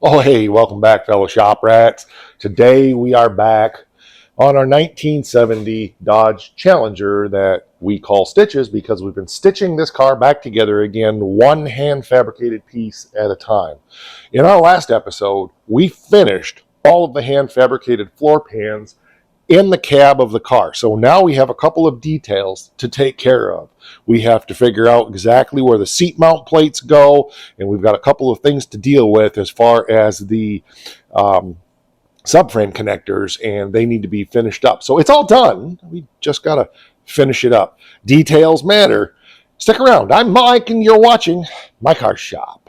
Oh, hey, welcome back, fellow shop rats. Today we are back on our 1970 Dodge Challenger that we call Stitches because we've been stitching this car back together again, one hand fabricated piece at a time. In our last episode, we finished all of the hand fabricated floor pans in the cab of the car. So now we have a couple of details to take care of. We have to figure out exactly where the seat mount plates go, and we've got a couple of things to deal with as far as the subframe connectors, and they need to be finished up. So it's all done. We just got to finish it up. Details matter. Stick around. I'm Mike, and you're watching My Car Shop.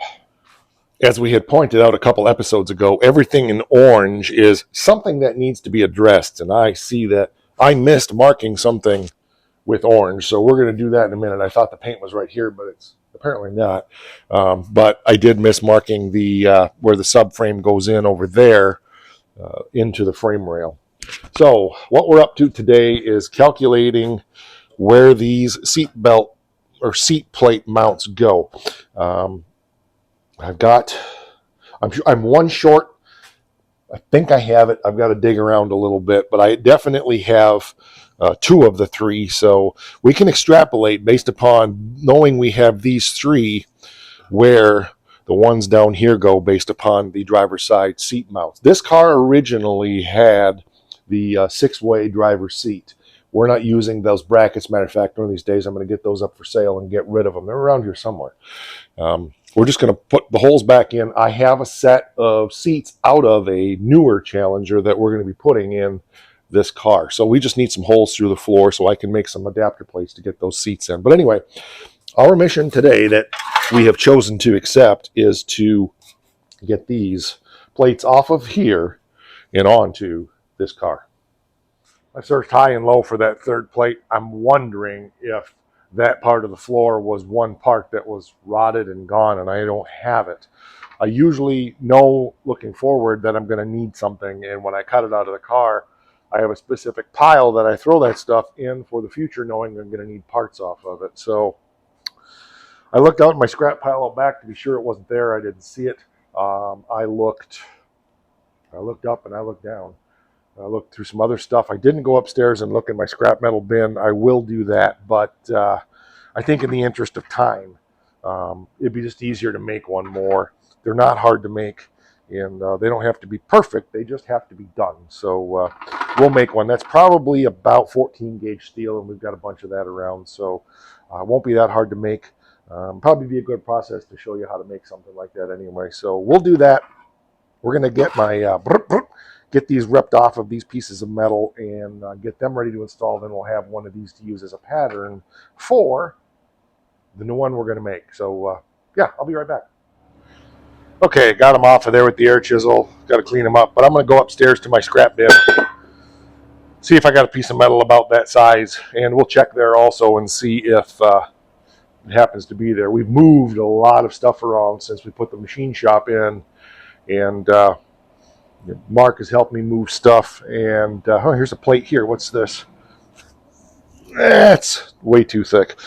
As we had pointed out a couple episodes ago, everything in orange is something that needs to be addressed, and I see that I missed marking something with orange, so we're going to do that in a minute. I thought the paint was right here, but it's apparently not. But I did miss marking the where the subframe goes in over there into the frame rail. So what we're up to today is calculating where these seat belt or seat plate mounts go. I'm one short. I think I have it. I've got to dig around a little bit, but I definitely have two of the three. So we can extrapolate based upon knowing we have these three where the ones down here go based upon the driver's side seat mounts. This car originally had the six-way driver's seat. We're not using those brackets. Matter of fact, one of these days I'm going to get those up for sale and get rid of them. They're around here somewhere. We're just going to put the holes back in. I have a set of seats out of a newer Challenger that we're going to be putting in this car. So we just need some holes through the floor so I can make some adapter plates to get those seats in. But anyway, our mission today that we have chosen to accept is to get these plates off of here and onto this car. I searched high and low for that third plate. I'm wondering if that part of the floor was one part that was rotted and gone, and I don't have it. I usually know looking forward that I'm going to need something, and when I cut it out of the car, I have a specific pile that I throw that stuff in for the future, knowing I'm going to need parts off of it. So I looked out in my scrap pile out back to be sure it wasn't there. I didn't see it. I looked up and I looked down. I looked through some other stuff. I didn't go upstairs and look in my scrap metal bin. I will do that, but I think in the interest of time, it'd be just easier to make one more. They're not hard to make, and they don't have to be perfect. They just have to be done. So we'll make one. That's probably about 14 gauge steel, and we've got a bunch of that around, so it won't be that hard to make. Probably be a good process to show you how to make something like that anyway. So we'll do that. We're going to get my get these ripped off of these pieces of metal and get them ready to install. Then we'll have one of these to use as a pattern for the new one we're going to make. So yeah, I'll be right back. Okay, got them off of there with the air chisel. Got to clean them up, but I'm going to go upstairs to my scrap bin, see if I got a piece of metal about that size, and we'll check there also and see if it happens to be there. We've moved a lot of stuff around since we put the machine shop in, and Mark has helped me move stuff. And oh, here's a plate here. What's this? It's way too thick.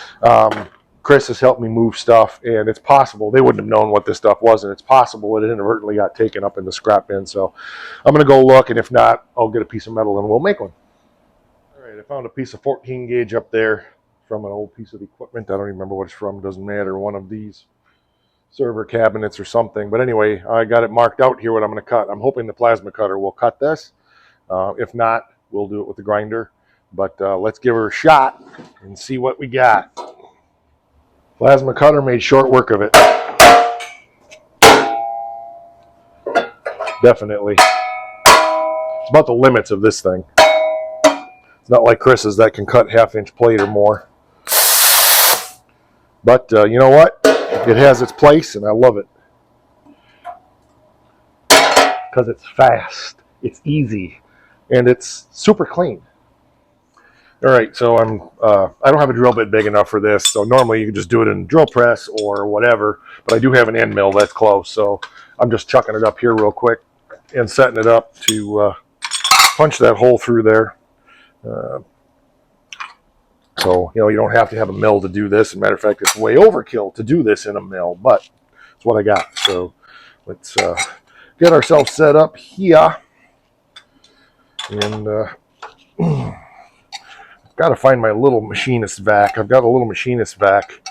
Chris has helped me move stuff, and it's possible they wouldn't have known what this stuff was, and it's possible it inadvertently got taken up in the scrap bin. So I'm going to go look, and if not, I'll get a piece of metal and we'll make one. All right, I found a piece of 14 gauge up there from an old piece of equipment. I don't even remember what it's from. Doesn't matter. One of these server cabinets or something. But anyway, I got it marked out here what I'm going to cut. I'm hoping the plasma cutter will cut this. If not, we'll do it with the grinder. But let's give her a shot and see what we got. Plasma cutter made short work of it. Definitely. It's about the limits of this thing. It's not like Chris's that can cut half-inch plate or more. But you know what? It has its place, and I love it. Because it's fast, it's easy, and it's super clean. All right, so I don't have a drill bit big enough for this, so normally you can just do it in a drill press or whatever, but I do have an end mill that's close, so I'm just chucking it up here real quick and setting it up to punch that hole through there. So, you know, you don't have to have a mill to do this. As a matter of fact, it's way overkill to do this in a mill, but it's what I got. So let's get ourselves set up here. And got to find my little machinist vac. I've got a little machinist vac.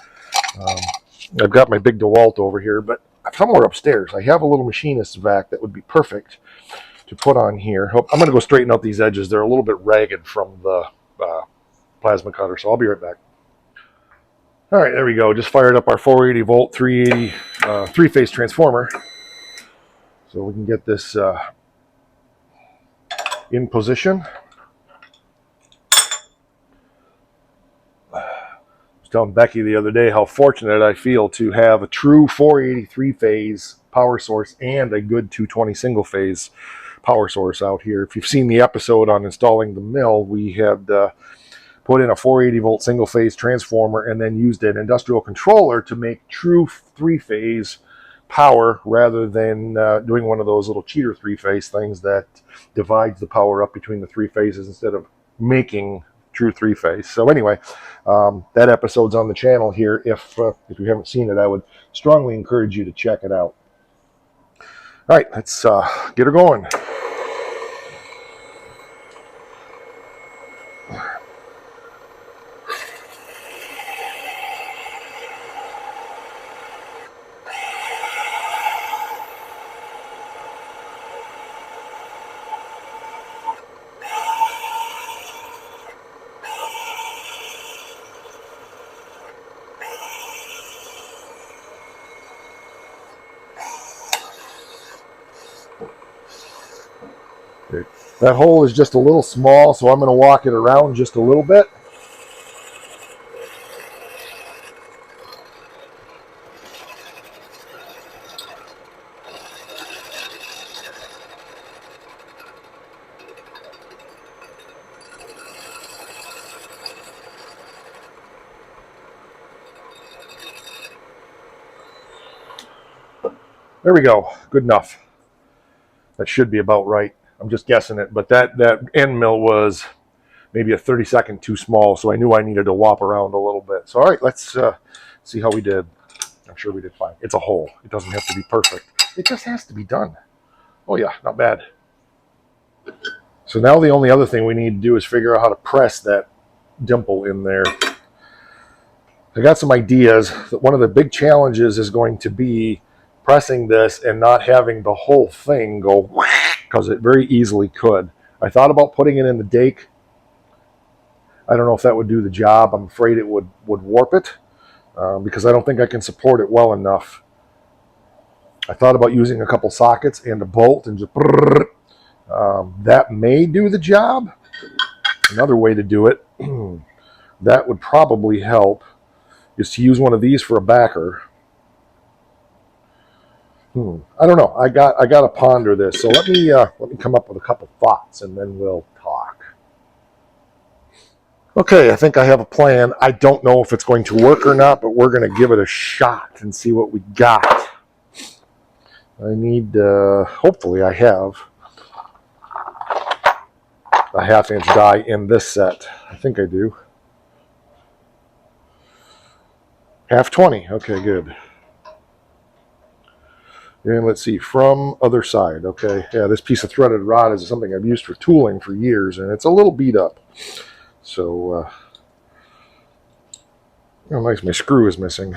I've got my big DeWalt over here, but somewhere upstairs I have a little machinist vac that would be perfect to put on here. I'm going to go straighten out these edges. They're a little bit ragged from the plasma cutter, so I'll be right back. All right, there we go. Just fired up our 480 volt 380 three-phase transformer, so we can get this in position. I was telling Becky the other day how fortunate I feel to have a true 480 three-phase power source and a good 220 single-phase power source out here. If you've seen the episode on installing the mill, we had put in a 480 volt single phase transformer and then used an industrial controller to make true three-phase power rather than doing one of those little cheater three-phase things that divides the power up between the three phases instead of making true three-phase. So anyway, that episode's on the channel here. If you haven't seen it, I would strongly encourage you to check it out. All right, let's get her going. That hole is just a little small, so I'm going to walk it around just a little bit. There we go. Good enough. That should be about right. I'm just guessing it, but that end mill was maybe a 30-second too small, so I knew I needed to whop around a little bit. So, all right, let's see how we did. I'm sure we did fine. It's a hole. It doesn't have to be perfect. It just has to be done. Oh, yeah, not bad. So now the only other thing we need to do is figure out how to press that dimple in there. I got some ideas. One of the big challenges is going to be pressing this and not having the whole thing go because it very easily could. I thought about putting it in the dake. I don't know if that would do the job. I'm afraid it would warp it because I don't think I can support it well enough. I thought about using a couple sockets and a bolt and just that may do the job. Another way to do it that would probably help is to use one of these for a backer. I don't know. I got to ponder this. So let me come up with a couple thoughts and then we'll talk. Okay, I think I have a plan. I don't know if it's going to work or not, but we're going to give it a shot and see what we got. I need, hopefully I have a 1/2 inch die in this set. I think I do. 1/20. Okay, good. And let's see, from other side. Okay, yeah, this piece of threaded rod is something I've used for tooling for years, and it's a little beat up. So, oh, nice, my screw is missing.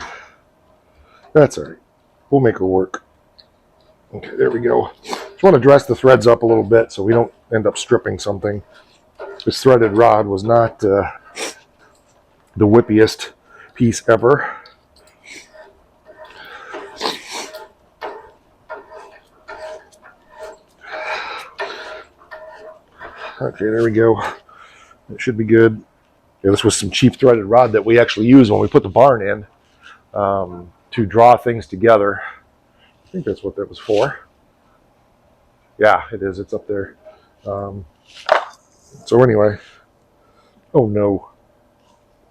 That's all right. We'll make her work. Okay, there we go. Just want to dress the threads up a little bit so we don't end up stripping something. This threaded rod was not the whippiest piece ever. Okay, there we go. It should be good. Yeah, this was some cheap threaded rod that we actually used when we put the barn in to draw things together. I think that's what that was for. Yeah, it is. It's up there. So anyway. Oh, no.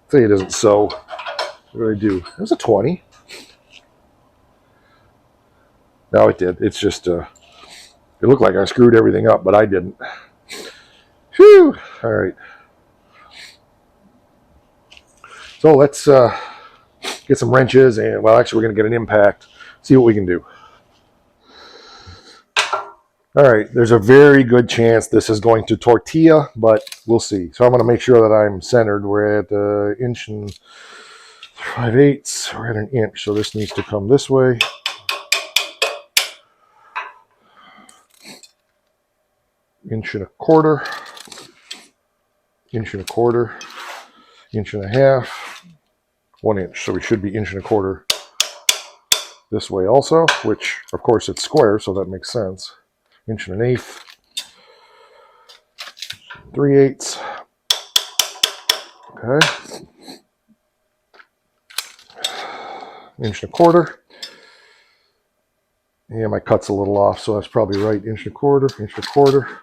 Say it isn't so. What did I do? It was a 20. No, it did. It's just, it looked like I screwed everything up, but I didn't. Whew. All right. So let's get some wrenches and, well, actually we're going to get an impact, see what we can do. All right, there's a very good chance this is going to tortilla, but we'll see. So I'm going to make sure that I'm centered. We're at an inch and 5/8. We're at an inch, so this needs to come this way. Inch and a quarter, inch and a quarter, inch and a half, 1 inch. So we should be inch and a quarter this way also, which of course it's square, so that makes sense. Inch and an eighth, 3/8. Okay. Inch and a quarter. Yeah, my cut's a little off, so that's probably right. Inch and a quarter, inch and a quarter,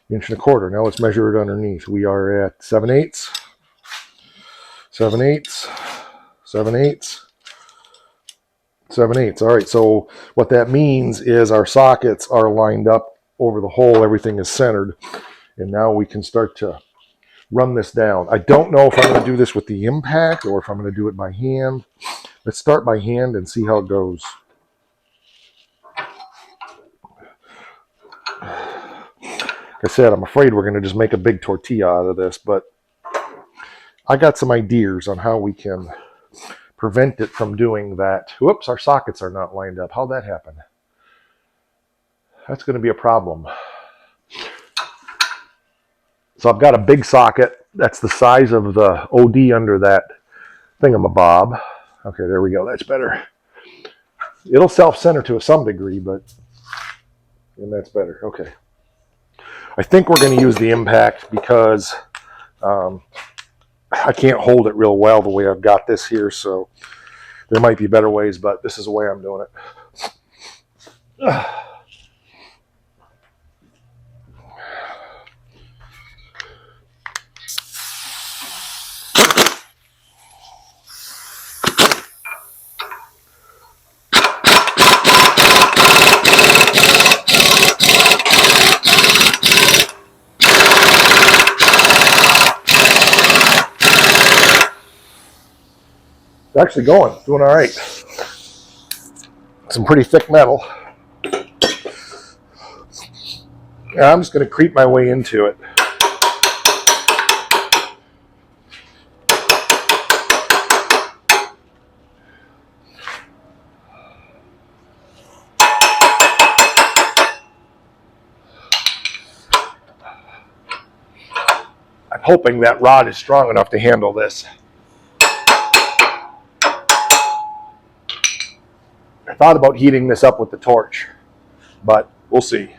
inch and a quarter. Now let's measure it underneath. We are at 7/8, 7/8, 7/8, 7/8. All right, so what that means is our sockets are lined up over the hole. Everything is centered. And now we can start to run this down. I don't know if I'm going to do this with the impact or if I'm going to do it by hand. Let's start by hand and see how it goes. Like I said, I'm afraid we're going to just make a big tortilla out of this, but I got some ideas on how we can prevent it from doing that. Whoops, our sockets are not lined up. How'd that happen? That's going to be a problem. So I've got a big socket. That's the size of the OD under that thingamabob. Okay, there we go. That's better. It'll self-center to some degree, but and that's better. Okay. I think we're going to use the impact because I can't hold it real well the way I've got this here, so there might be better ways, but this is the way I'm doing it. It's actually doing all right. Some pretty thick metal. I'm just going to creep my way into it. I'm hoping that rod is strong enough to handle this. I thought about heating this up with the torch, but we'll see.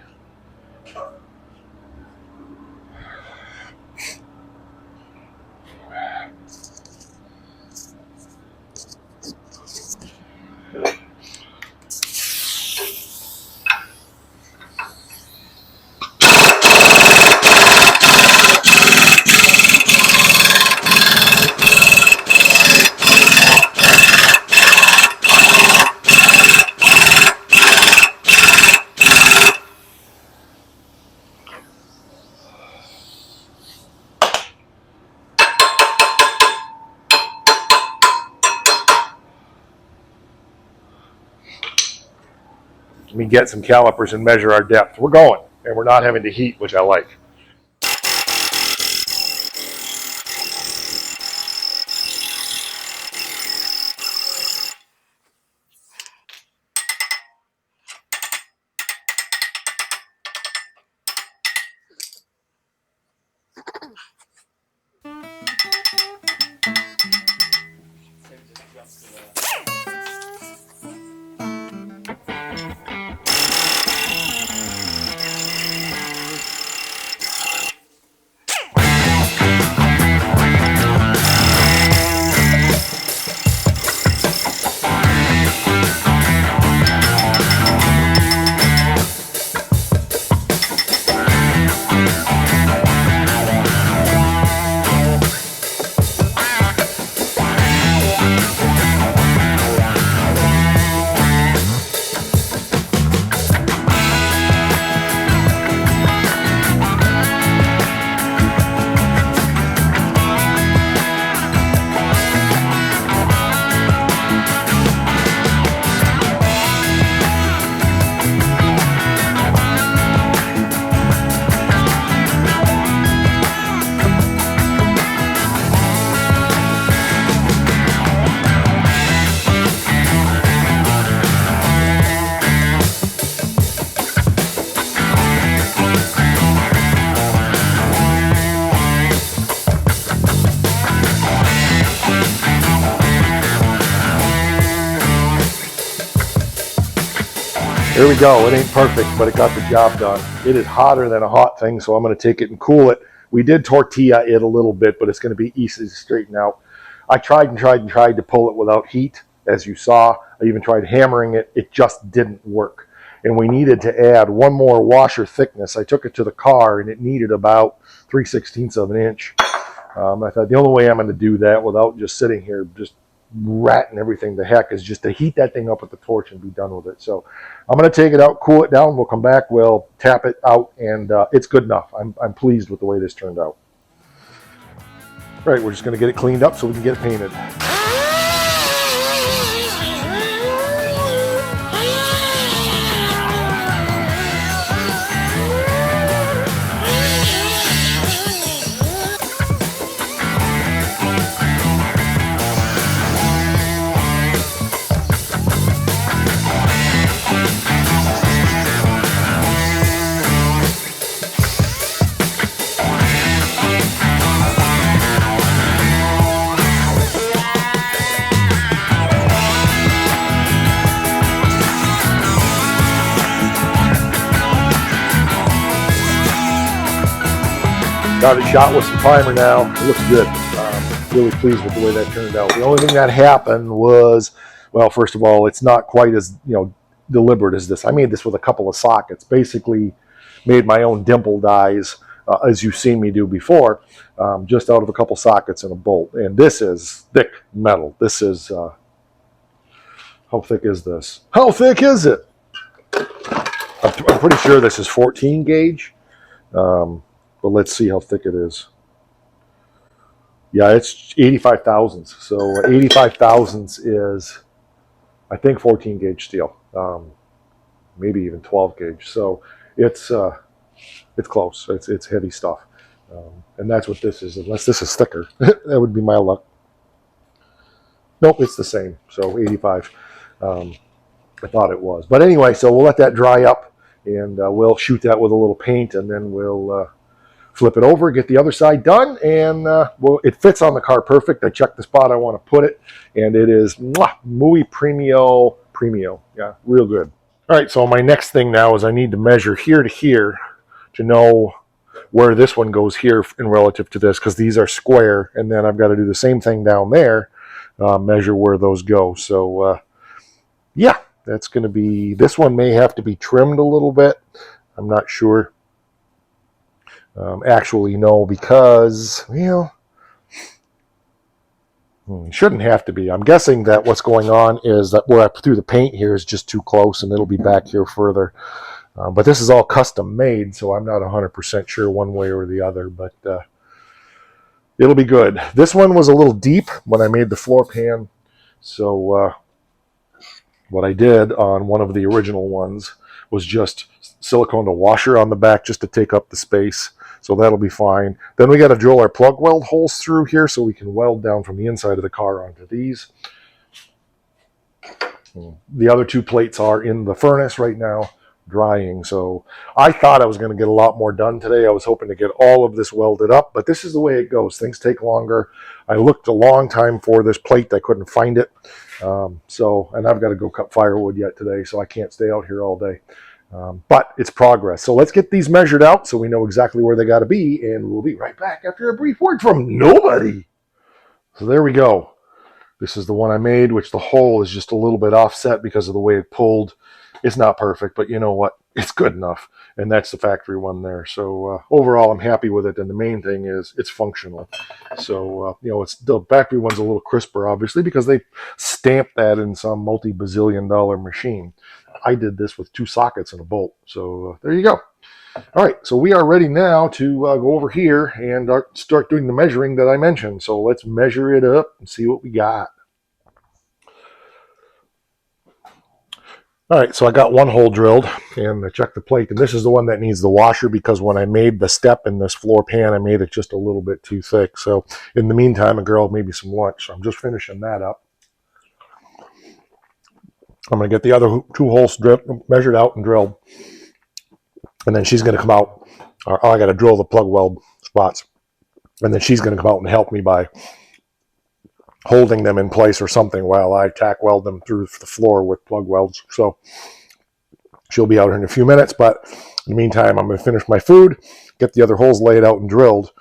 Let me get some calipers and measure our depth. We're going, and we're not having to heat, which I like. There we go. It ain't perfect, but it got the job done. It is hotter than a hot thing, so I'm going to take it and cool it. We did tortilla it a little bit, but it's going to be easy to straighten out. I tried and tried and tried to pull it without heat, as you saw. I even tried hammering it. It just didn't work. And we needed to add one more washer thickness. I took it to the car, and it needed about 3/16 of an inch. I thought the only way I'm going to do that without just sitting here just ratting everything to heck is just to heat that thing up with the torch and be done with it. So I'm going to take it out, cool it down. We'll come back, we'll tap it out, and it's good enough. I'm pleased with the way this turned out. All right, we're just going to get it cleaned up so we can get it painted. Got it shot with some primer now. It looks good. Really pleased with the way that turned out. The only thing that happened was, well, first of all, it's not quite as deliberate as this. I made this with a couple of sockets. Basically, made my own dimple dies, as you've seen me do before, just out of a couple sockets and a bolt. And this is thick metal. This is how thick is this? How thick is it? I'm pretty sure this is 14 gauge. But let's see how thick it is. Yeah, it's 85 thousandths. So 85 thousandths is, I think, 14 gauge steel, maybe even 12 gauge. So it's close. It's heavy stuff, and that's what this is. Unless this is thicker, that would be my luck. Nope, it's the same. So 85. I thought it was, but anyway. So we'll let that dry up, and we'll shoot that with a little paint, and then we'll flip it over, get the other side done, and well, it fits on the car perfect. I checked the spot I want to put it, and it is muy premio. Yeah, real good. All right, so my next thing now is I need to measure here to here to know where this one goes here in relative to this, because these are square, and then I've got to do the same thing down there, measure where those go. So yeah, that's going to be, this one may have to be trimmed a little bit. I'm not sure. Actually, no, because, well, shouldn't have to be. I'm guessing that what's going on is that where I threw the paint here is just too close, and it'll be back here further. But this is all custom made, so I'm not 100% sure one way or the other, but it'll be good. This one was a little deep when I made the floor pan, so what I did on one of the original ones was just silicone a washer on the back just to take up the space. So that'll be fine. Then we got to drill our plug weld holes through here so we can weld down from the inside of the car onto these. The other two plates are in the furnace right now, drying. So I thought I was going to get a lot more done today. I was hoping to get all of this welded up, but this is the way it goes. Things take longer. I looked a long time for this plate. I couldn't find it. And I've got to go cut firewood yet today, so I can't stay out here all day. But it's progress. So let's get these measured out so we know exactly where they got to be, and we'll be right back after a brief word from nobody. So there we go. This is the one I made, which the hole is just a little bit offset because of the way it pulled. It's not perfect, but you know what? It's good enough. And that's the factory one there. So overall, I'm happy with it. And the main thing is it's functional. So, it's the factory one's a little crisper, obviously, because they stamped that in some multi-bazillion-dollar machine. I did this with 2 sockets and a bolt. So there you go. All right, so we are ready now to go over here and start doing the measuring that I mentioned. So let's measure it up and see what we got. All right, so I got one hole drilled, and I checked the plate, and this is the one that needs the washer because when I made the step in this floor pan, I made it just a little bit too thick. So in the meantime, a girl made me some lunch, so I'm just finishing that up. I'm going to get the other 2 holes measured out and drilled, and then she's going to come out. I got to drill the plug weld spots, and then she's going to come out and help me by holding them in place or something while I tack weld them through the floor with plug welds. So She'll be out here in a few minutes, but in the meantime, I'm going to finish my food, get the other holes laid out and drilled.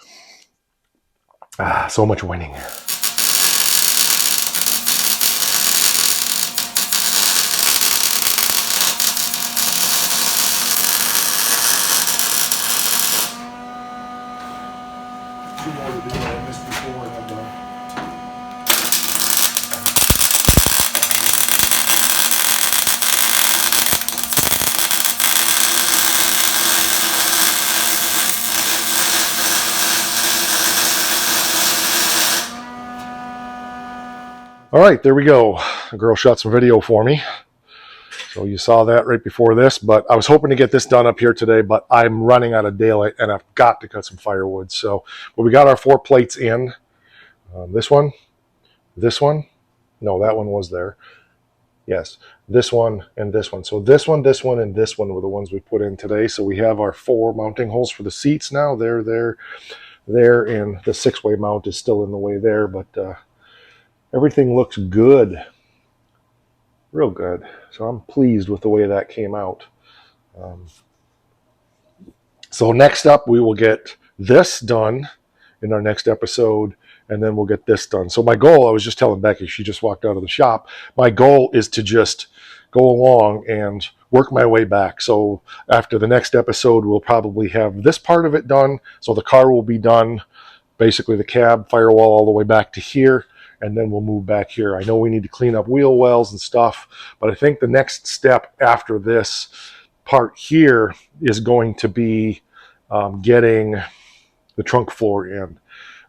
So much winning. Two more to do. I missed before and I'm done. All right, there we go. The girl shot some video for me. So you saw that right before this, but I was hoping to get this done up here today, but I'm running out of daylight and I've got to cut some firewood. So well, we got our 4 plates in. This one, no, that one was there. Yes, this one and this one. So this one, and this one were the ones we put in today. So we have our 4 mounting holes for the seats now. There, and the 6-way mount is still in the way there, but everything looks good. Real good. So I'm pleased with the way that came out. So next up, we will get this done in our next episode, and then we'll get this done. So my goal, I was just telling Becky, she just walked out of the shop, my goal is to just go along and work my way back. So after the next episode, we'll probably have this part of it done. So the car will be done, basically the cab, firewall all the way back to here, and then we'll move back here. I know we need to clean up wheel wells and stuff, but I think the next step after this part here is going to be getting the trunk floor in.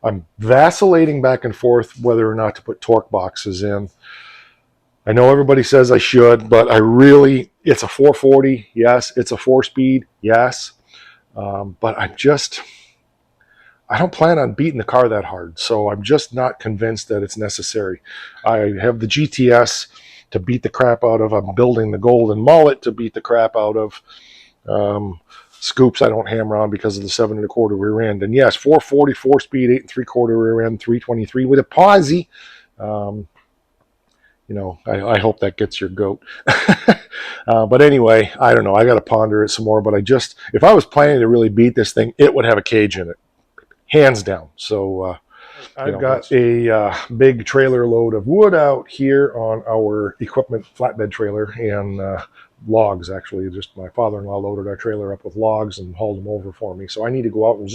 I'm vacillating back and forth whether or not to put torque boxes in. I know everybody says I should, but it's a 440, yes. It's a 4-speed, yes. But I don't plan on beating the car that hard, so I'm just not convinced that it's necessary. I have the GTS to beat the crap out of. I'm building the Golden Mullet to beat the crap out of. Scoops I don't hammer on because of the 7 1/4 rear end. And yes, 440, 4-speed, 8 3/4 rear end, 323 with a posi. I hope that gets your goat. But anyway, I don't know. I got to ponder it some more. But if I was planning to really beat this thing, it would have a cage in it. Hands down. So I've got a big trailer load of wood out here on our equipment flatbed trailer and logs, actually. Just my father-in-law loaded our trailer up with logs and hauled them over for me. So I need to go out and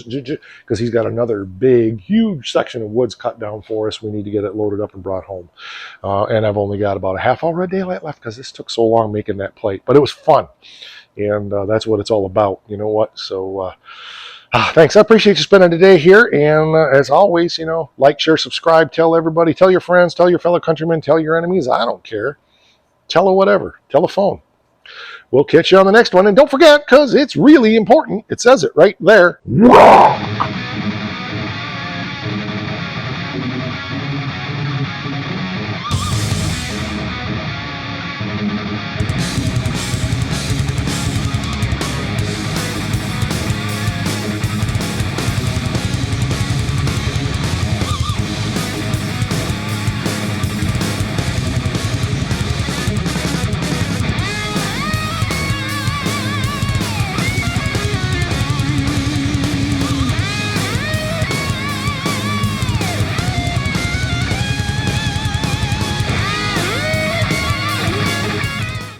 because he's got another big, huge section of woods cut down for us. We need to get it loaded up and brought home. And I've only got about a half hour of daylight left because this took so long making that plate. But it was fun. And that's what it's all about. You know what? So thanks. I appreciate you spending the day here. And as always, like, share, subscribe, tell everybody, tell your friends, tell your fellow countrymen, tell your enemies. I don't care. Tell her whatever. Tell a phone. We'll catch you on the next one. And don't forget, because it's really important, it says it right there.